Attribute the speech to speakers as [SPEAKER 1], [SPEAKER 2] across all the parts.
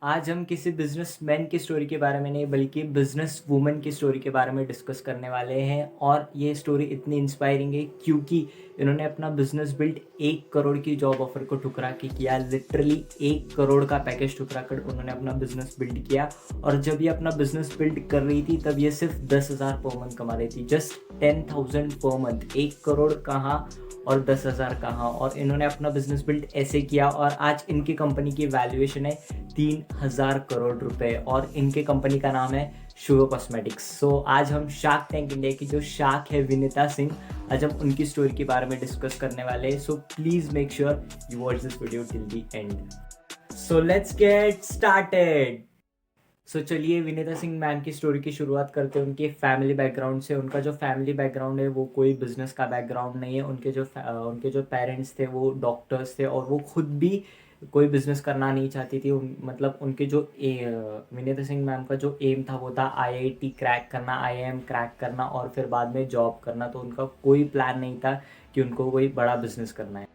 [SPEAKER 1] आज हम किसी बिजनेसमैन की स्टोरी के बारे में नहीं बल्कि बिजनेस वुमन की स्टोरी के बारे में डिस्कस करने वाले हैं। और ये स्टोरी इतनी इंस्पायरिंग है क्योंकि इन्होंने अपना बिजनेस बिल्ड 1 करोड़ की जॉब ऑफर को ठुकरा के किया। लिटरली 1 करोड़ का पैकेज ठुकरा कर उन्होंने अपना बिजनेस बिल्ड किया। और जब ये अपना बिजनेस बिल्ड कर रही थी तब ये सिर्फ 10,000 पर मंथ कमा रही थी। Just 10,000 per month. 1 करोड़ कहाँ और 10,000 कहाँ। और इन्होंने अपना बिजनेस बिल्ड ऐसे किया और आज इनकी कंपनी की वैल्यूएशन है 3,000 करोड़ रुपए। और इनके कंपनी का नाम है शुभ कॉस्मेटिक्स। सो आज हम शार्क टैंक इंडिया की जो शार्क है विनीता सिंह, आज हम उनकी स्टोरी के बारे में डिस्कस करने वाले हैं। So please make sure you watch this video till the end. So let's get started. So चलिए विनीता सिंह मैम की स्टोरी की शुरुआत करते हैं उनके फैमिली बैकग्राउंड से। उनका जो फैमिली बैकग्राउंड है वो कोई बिजनेस का बैकग्राउंड नहीं है। उनके जो पेरेंट्स थे वो डॉक्टर्स थे और वो खुद भी कोई बिजनेस करना नहीं चाहती थी। मतलब उनके जो विनीता सिंह मैम का जो एम था वो था आईआईटी क्रैक करना, आईआईएम क्रैक करना और फिर बाद में जॉब करना। तो उनका कोई प्लान नहीं था कि उनको कोई बड़ा बिजनेस करना है।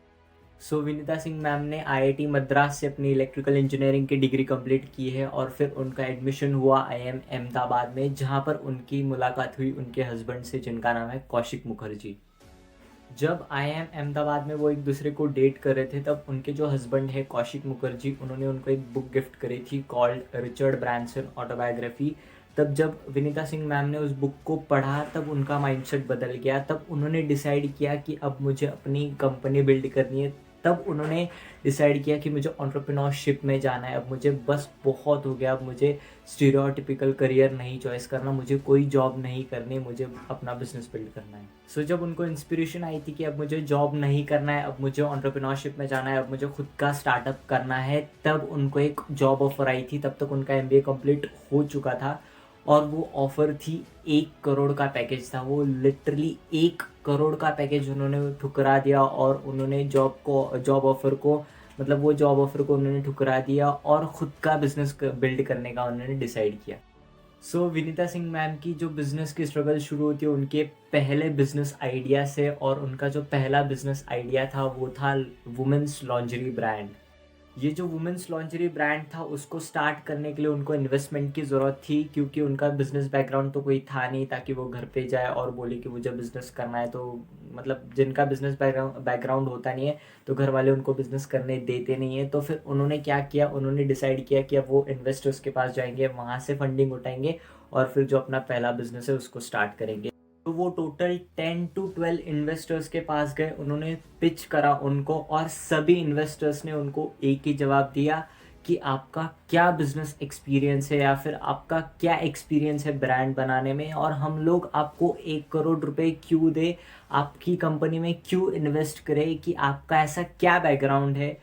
[SPEAKER 1] विनीता सिंह मैम ने आईआईटी मद्रास से अपनी इलेक्ट्रिकल इंजीनियरिंग की डिग्री कंप्लीट की है और फिर उनका एडमिशन हुआ आईआईएम अहमदाबाद में, जहां पर उनकी मुलाकात हुई उनके हस्बैंड से जिनका नाम है कौशिक मुखर्जी। जब आईआईएम अहमदाबाद में वो एक दूसरे को डेट कर रहे थे तब उनके जो हस्बैंड है कौशिक मुखर्जी, उन्होंने उनको एक बुक गिफ्ट करी थी कॉल्ड रिचर्ड ब्रांसन ऑटोबायोग्राफी। तब जब विनीता सिंह मैम ने उस बुक को पढ़ा तब उनका माइंडसेट बदल गया। तब उन्होंने डिसाइड किया कि अब मुझे अपनी कंपनी बिल्ड करनी है। तब उन्होंने डिसाइड किया कि मुझे एंटरप्रेन्योरशिप में जाना है। अब मुझे बस बहुत हो गया, अब मुझे स्टीरियोटिपिकल करियर नहीं चॉइस करना, मुझे कोई जॉब नहीं करनी, मुझे अपना बिजनेस बिल्ड करना है। जब उनको इंस्पिरेशन आई थी कि अब मुझे जॉब नहीं करना है, अब मुझे एंटरप्रेन्योरशिप में जाना है, अब मुझे खुद का स्टार्टअप करना है, तब उनको एक जॉब ऑफर आई थी। तब तक उनका एमबीए कंप्लीट हो चुका था और वो ऑफ़र थी 1 करोड़ का पैकेज था। वो लिटरली 1 करोड़ का पैकेज उन्होंने ठुकरा दिया और उन्होंने जॉब ऑफ़र को मतलब वो जॉब ऑफ़र को उन्होंने ठुकरा दिया और ख़ुद का बिज़नेस बिल्ड करने का उन्होंने डिसाइड किया। विनीता सिंह मैम की जो बिज़नेस की स्ट्रगल शुरू होती है उनके पहले बिज़नेस आइडिया से। और उनका जो पहला बिज़नेस आइडिया था वो था वुमेंस लॉन्जरी ब्रांड। ये जो वुमेंस लॉन्जरी ब्रांड था उसको स्टार्ट करने के लिए उनको इन्वेस्टमेंट की ज़रूरत थी, क्योंकि उनका बिज़नेस बैकग्राउंड तो कोई था नहीं ताकि वो घर पे जाए और बोले कि मुझे बिज़नेस करना है। तो मतलब जिनका बिज़नेस बैकग्राउंड होता नहीं है तो घर वाले उनको बिज़नेस करने देते नहीं है। तो फिर उन्होंने क्या किया, उन्होंने डिसाइड किया कि अब वो इन्वेस्टर्स के पास जाएंगे, वहाँ से फंडिंग उठाएंगे और फिर जो अपना पहला बिज़नेस है उसको स्टार्ट करेंगे। तो वो टोटल 10 to 12 इन्वेस्टर्स के पास गए, उन्होंने पिच करा उनको और सभी इन्वेस्टर्स ने उनको एक ही जवाब दिया कि आपका क्या बिजनेस एक्सपीरियंस है या फिर आपका क्या एक्सपीरियंस है ब्रांड बनाने में, और हम लोग आपको 1 करोड़ रुपए क्यों दे, आपकी कंपनी में क्यों इन्वेस्ट करें, कि आपका ऐसा क्या बैकग्राउंड है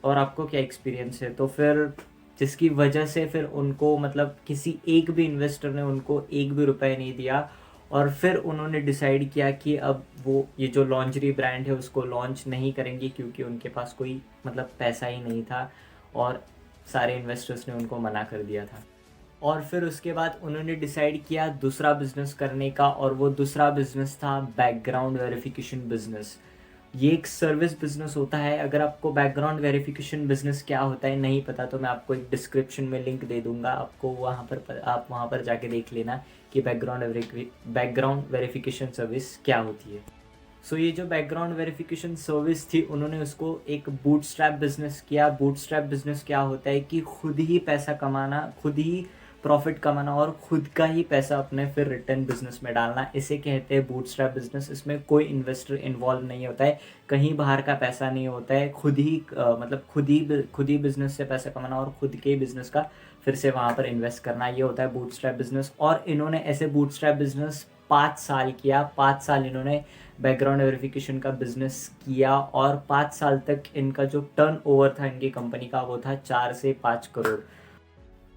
[SPEAKER 1] और आपको क्या एक्सपीरियंस है। तो फिर जिसकी वजह से फिर उनको मतलब किसी एक भी इन्वेस्टर ने उनको एक भी रुपए नहीं दिया। और फिर उन्होंने डिसाइड किया कि अब वो ये जो लॉन्जरी ब्रांड है उसको लॉन्च नहीं करेंगे, क्योंकि उनके पास कोई मतलब पैसा ही नहीं था और सारे इन्वेस्टर्स ने उनको मना कर दिया था। और फिर उसके बाद उन्होंने डिसाइड किया दूसरा बिजनेस करने का, और वो दूसरा बिजनेस था बैकग्राउंड वेरिफिकेशन बिजनेस। ये एक सर्विस बिजनेस होता है। अगर आपको बैकग्राउंड वेरिफिकेशन बिजनेस क्या होता है नहीं पता तो मैं आपको एक डिस्क्रिप्शन में लिंक दे दूंगा, आपको आप वहाँ पर जाके देख लेना कि बैकग्राउंड वेरिफिकेशन सर्विस क्या होती है। ये जो बैकग्राउंड वेरिफिकेशन सर्विस थी उन्होंने उसको एक बूटस्ट्रैप बिजनेस किया। बूटस्ट्रैप बिजनेस क्या होता है कि खुद ही पैसा कमाना, खुद ही प्रॉफिट कमाना और खुद का ही पैसा अपने फिर रिटर्न बिजनेस में डालना, इसे कहते हैं बूटस्ट्रैप बिजनेस। इसमें कोई इन्वेस्टर इन्वॉल्व नहीं होता है, कहीं बाहर का पैसा नहीं होता है, खुद ही बिजनेस से पैसा कमाना और खुद के बिजनेस का फिर से वहाँ पर इन्वेस्ट करना, ये होता है बूटस्ट्रैप बिजनेस। और इन्होंने ऐसे बूटस्ट्रैप बिजनेस 5 साल किया। 5 साल इन्होंने बैकग्राउंड वेरिफिकेशन का बिजनेस किया और 5 साल तक इनका जो टर्नओवर था इनकी कंपनी का वो था 4 से 5 करोड़।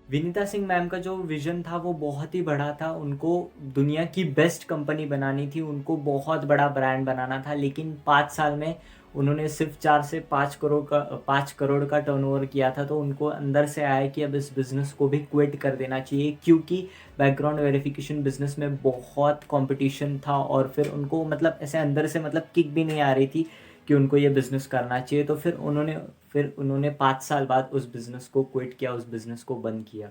[SPEAKER 1] विनीता सिंह मैम का जो विजन था वो बहुत ही बड़ा था। उनको दुनिया की बेस्ट कंपनी बनानी थी, उनको बहुत बड़ा ब्रांड बनाना था, लेकिन 5 साल में उन्होंने सिर्फ 4 से 5 करोड़ का टर्नओवर किया था। तो उनको अंदर से आया कि अब इस बिज़नेस को भी क्विट कर देना चाहिए, क्योंकि बैकग्राउंड वेरिफिकेशन बिज़नेस में बहुत कंपटीशन था। और फिर उनको मतलब ऐसे अंदर से मतलब किक भी नहीं आ रही थी, कि उनको ये बिज़नेस करना चाहिए। तो फिर उन्होंने 5 साल बाद उस बिज़नेस को क्विट किया, उस बिज़नेस को बंद किया।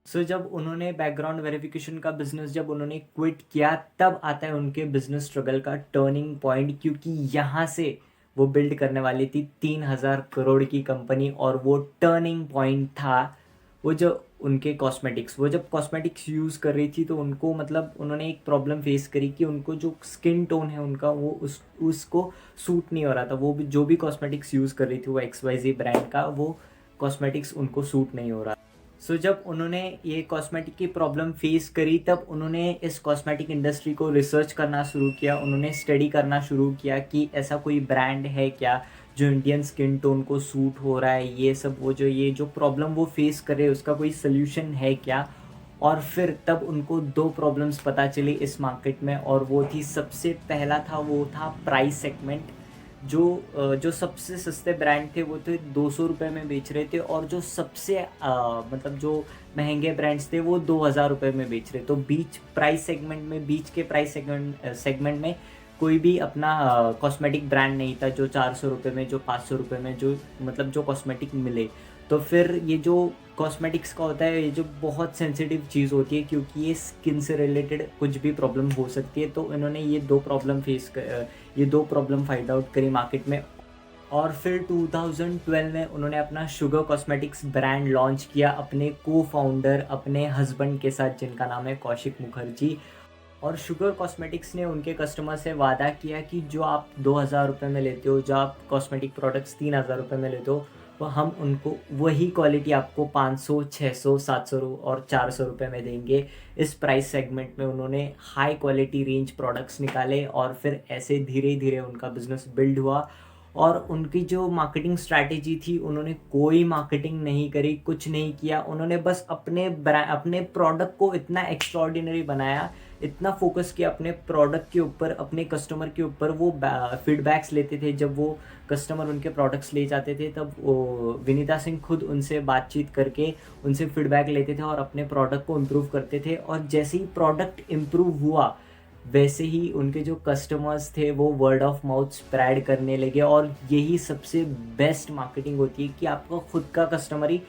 [SPEAKER 1] सो जब उन्होंने बैकग्राउंड वेरिफिकेशन का बिज़नेस जब उन्होंने क्विट किया, तब आता है उनके बिज़नेस स्ट्रगल का टर्निंग पॉइंट, क्योंकि यहाँ से वो बिल्ड करने वाली थी 3,000 करोड़ की कंपनी। और वो टर्निंग पॉइंट था वो जो उनके कॉस्मेटिक्स, वो जब कॉस्मेटिक्स यूज़ कर रही थी तो उनको मतलब उन्होंने एक प्रॉब्लम फेस करी कि उनको जो स्किन टोन है उनका वो उसको सूट नहीं हो रहा था। वो भी जो भी कॉस्मेटिक्स यूज़ कर रही थी वो XYZ ब्रांड का, वो कॉस्मेटिक्स उनको सूट नहीं हो रहा। सो जब उन्होंने ये कॉस्मेटिक की प्रॉब्लम फेस करी, तब उन्होंने इस कॉस्मेटिक इंडस्ट्री को रिसर्च करना शुरू किया। उन्होंने स्टडी करना शुरू किया कि ऐसा कोई ब्रांड है क्या जो इंडियन स्किन टोन को सूट हो रहा है, ये सब वो जो प्रॉब्लम वो फेस कर रहे हैं उसका कोई सल्यूशन है क्या। और फिर तब उनको 2 प्रॉब्लम्स पता चली इस मार्केट में, और वो थी, सबसे पहला था वो था प्राइस सेगमेंट। जो सबसे सस्ते ब्रांड थे वो थे 200 रुपये में बेच रहे थे, और जो सबसे मतलब जो महंगे ब्रांड्स थे वो 2,000 रुपये में बेच रहे। तो बीच के प्राइस सेगमेंट में कोई भी अपना कॉस्मेटिक ब्रांड नहीं था जो 400 रुपये में, जो 500 रुपये में जो कॉस्मेटिक मिले। तो फिर ये जो कॉस्मेटिक्स का होता है, ये जो बहुत सेंसिटिव चीज़ होती है, क्योंकि ये स्किन से रिलेटेड कुछ भी प्रॉब्लम हो सकती है। तो इन्होंने ये दो प्रॉब्लम फाइंड आउट करी मार्केट में। और फिर 2012 में उन्होंने अपना शुगर कॉस्मेटिक्स ब्रांड लॉन्च किया अपने को-फाउंडर, अपने हस्बैंड के साथ, जिनका नाम है कौशिक मुखर्जी। और शुगर कॉस्मेटिक्स ने उनके कस्टमर से वादा किया कि जो आप 2,000 रुपये में लेते हो, जो आप कॉस्मेटिक प्रोडक्ट्स 3,000 रुपये में लेते हो, वो हम उनको वही क्वालिटी आपको 500, 600, 700 और 400 रुपये में देंगे। इस प्राइस सेगमेंट में उन्होंने हाई क्वालिटी रेंज प्रोडक्ट्स निकाले, और फिर ऐसे धीरे धीरे उनका बिज़नेस बिल्ड हुआ। और उनकी जो मार्केटिंग स्ट्रैटेजी थी, उन्होंने कोई मार्केटिंग नहीं करी, कुछ नहीं किया। उन्होंने बस अपने प्रोडक्ट को इतना एक्स्ट्रॉर्डिनरी बनाया, इतना फोकस किया अपने प्रोडक्ट के ऊपर, अपने कस्टमर के ऊपर। वो फीडबैक्स लेते थे, जब वो कस्टमर उनके प्रोडक्ट्स ले जाते थे, तब विनीता सिंह खुद उनसे बातचीत करके उनसे फीडबैक लेते थे और अपने प्रोडक्ट को इम्प्रूव करते थे। और जैसे ही प्रोडक्ट इम्प्रूव हुआ, वैसे ही उनके जो कस्टमर्स थे वो वर्ड ऑफ माउथ स्प्रेड करने लगे। और यही सबसे बेस्ट मार्केटिंग होती है कि आपका खुद का कस्टमर ही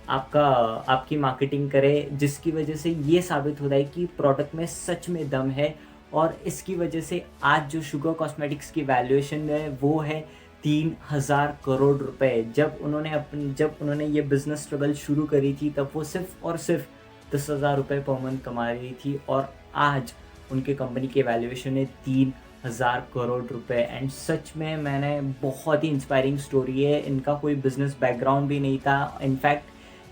[SPEAKER 1] आपकी मार्केटिंग करे, जिसकी वजह से ये साबित होता है कि प्रोडक्ट में सच में दम है। और इसकी वजह से आज जो शुगर कॉस्मेटिक्स की वैल्यूएशन है वो है 3,000 करोड़ रुपए। जब उन्होंने ये बिज़नेस स्ट्रगल शुरू करी थी, तब वो सिर्फ और सिर्फ 10,000 रुपये पर मंथ कमा रही थी, और आज उनके कंपनी की वैल्यूएशन है 3,000 करोड़ रुपए। एंड सच में मैंने बहुत ही इंस्पायरिंग स्टोरी है। इनका कोई बिजनेस बैकग्राउंड भी नहीं था। इनफैक्ट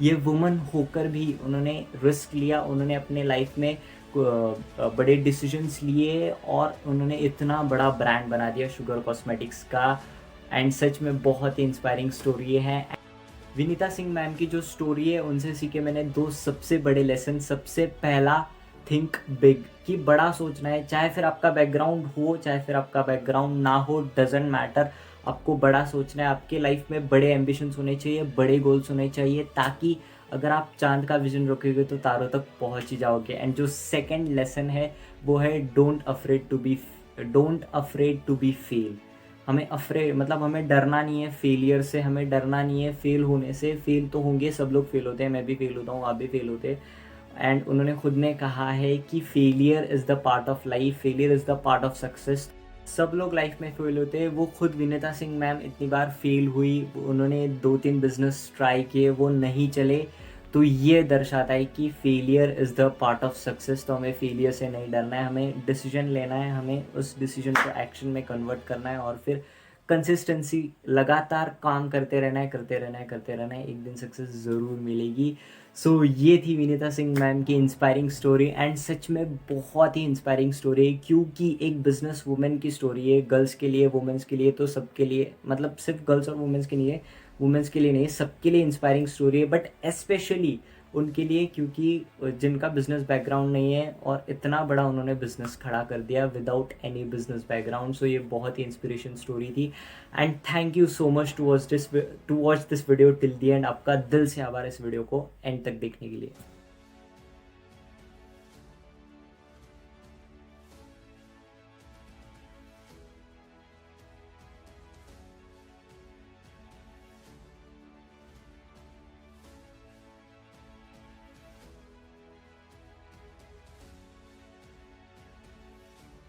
[SPEAKER 1] ये वुमन होकर भी उन्होंने रिस्क लिया, उन्होंने अपने लाइफ में बड़े डिसीजंस लिए, और उन्होंने इतना बड़ा ब्रांड बना दिया शुगर कॉस्मेटिक्स का। एंड सच में बहुत ही इंस्पायरिंग स्टोरी है। विनीता सिंह मैम की जो स्टोरी है, उनसे सीखे मैंने 2 सबसे बड़े लेसन। सबसे पहला, थिंक बिग, कि बड़ा सोचना है। चाहे फिर आपका बैकग्राउंड हो, चाहे फिर आपका बैकग्राउंड ना हो, डजेंट मैटर। आपको बड़ा सोचना है। आपके लाइफ में बड़े एम्बिशंस होने चाहिए, बड़े गोल्स होने चाहिए, ताकि अगर आप चांद का विजन रखोगे तो तारों तक पहुंच ही जाओगे। एंड जो सेकंड लेसन है वो है don't afraid to be fail. हमें डरना नहीं है फेलियर से, हमें डरना नहीं है फेल होने से। फेल तो होंगे, सब लोग फेल होते हैं, मैं भी फेल होता हूँ, आप भी फेल होते हैं। एंड उन्होंने खुद ने कहा है कि failure is the part of life, failure is the part of success. सब लोग लाइफ में फेल होते हैं। वो खुद विनीता सिंह मैम इतनी बार फेल हुई, उन्होंने 2-3 बिजनेस ट्राई किए, वो नहीं चले। तो ये दर्शाता है कि failure is the part of success. तो हमें फेलियर से नहीं डरना है, हमें डिसीजन लेना है, हमें उस डिसीजन को एक्शन में कन्वर्ट करना है, और फिर कंसिस्टेंसी, लगातार काम करते रहना है। एक दिन सक्सेस ज़रूर मिलेगी। सो ये थी विनीता सिंह मैम की इंस्पायरिंग स्टोरी। एंड सच में बहुत ही इंस्पायरिंग स्टोरी है, क्योंकि एक बिजनेस वुमेन की स्टोरी है। गर्ल्स के लिए, वुमेंस के लिए, तो सबके लिए, मतलब सिर्फ गर्ल्स और वुमेंस के लिए नहीं, सबके लिए इंस्पायरिंग स्टोरी है। बट स्पेशली उनके लिए, क्योंकि जिनका बिजनेस बैकग्राउंड नहीं है और इतना बड़ा उन्होंने बिजनेस खड़ा कर दिया without any business background. So ये बहुत ही इंस्पिरेशन स्टोरी थी। And thank you so much to watch this video till the end. आपका दिल से आभार इस वीडियो को एंड तक देखने के लिए।